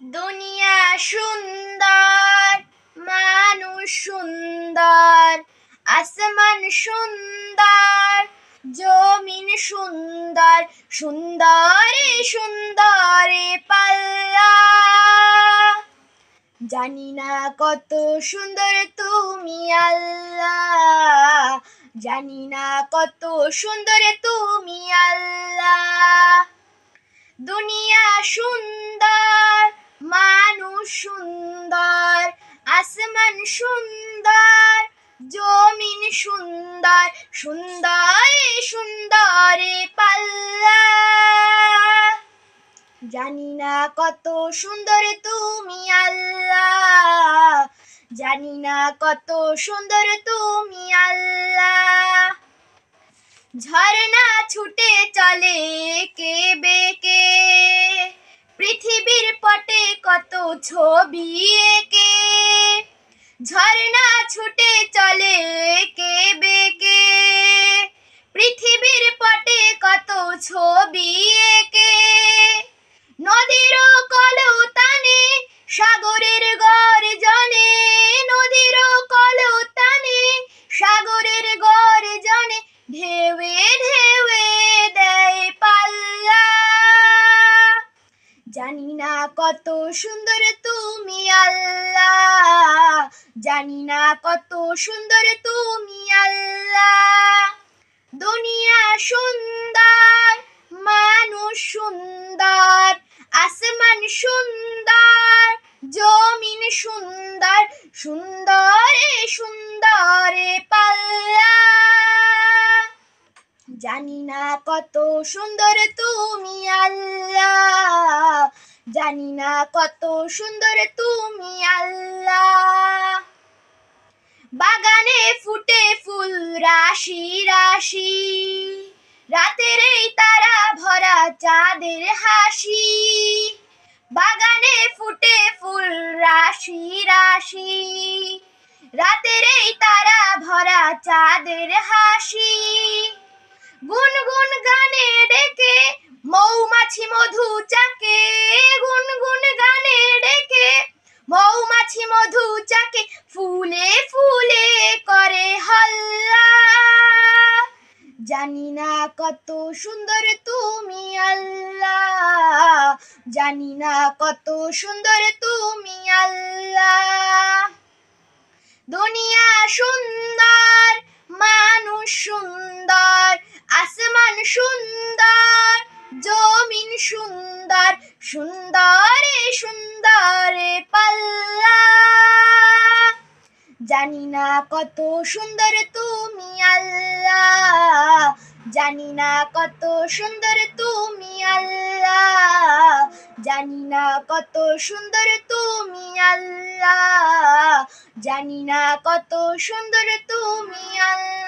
দুনিয়া সুন্দর, মানুষ সুন্দর, আসমান সুন্দর, জমিন সুন্দর, সুন্দরে সুন্দরে পাল্লা। জানি না কত সুন্দর তুমি আল্লাহ, জানি না কত সুন্দর তুমি আল্লাহ। দুনিয়া সুন্দর, মানুষ সুন্দর, আসমান সুন্দর, জমিন সুন্দর, সুন্দরে সুন্দরে পাল্লা। জানি না কত সুন্দর তুমি আল্লাহ, জানি না কত সুন্দর তুমি আল্লাহ। ঝর্ণা ছুটে চলে কে বেঁকে, পৃথিবীর পটে কত ছবি এঁকে। ঝর্ণা ছুটে চলে কে বেঁকে, পৃথিবীর পটে কত ছবি এঁকে। নদীর কলতানে সাগরের গর্জনে, নদীর কলতানে সাগরের গর্জনে, ঢেউয়ে ঢেউয়ে দেয় পাল্লা। জানি না কত সুন্দর তুমি আল্লাহ, জানি না কত সুন্দর তুমি আল্লাহ। দুনিয়া সুন্দর, মানুষ সুন্দর, আসমান সুন্দর, জমিন সুন্দর, সুন্দরে সুন্দরে পাল্লা। জানি না কত সুন্দর তুমি আল্লাহ, জানি না কত সুন্দর তুমি আল্লাহ। বাগানে ফুটে ফুল রাশি রাশি, রাতের এই তারা ভরা চাঁদের হাসি। বাগানে ফুটে ফুল রাশি রাশি, রাতের এই তারা ভরা চাঁদের হাসি। গুনগুন গানে ডেকে মৌমাছি মধু চাকে, গুনগুন গানে ডেকে মৌমাছি মধু চাকে, ফুলে ফুলে করে হল্লা। জানি না কত সুন্দর তুমি আল্লাহ, জানি না কত সুন্দর তুমি আল্লাহ। দুনিয়া সুন্দর, মানুষ সুন্দর, আসমান সুন্দর, জমিন সুন্দর, সুন্দরে সুন্দরে পাল্লা। জানি না কত সুন্দর তুমি আল্লাহ, জানি না কত সুন্দর তুমি আল্লাহ, জানি না কত সুন্দর তুমি আল্লাহ, জানি না কত সুন্দর তুমি আল্লাহ।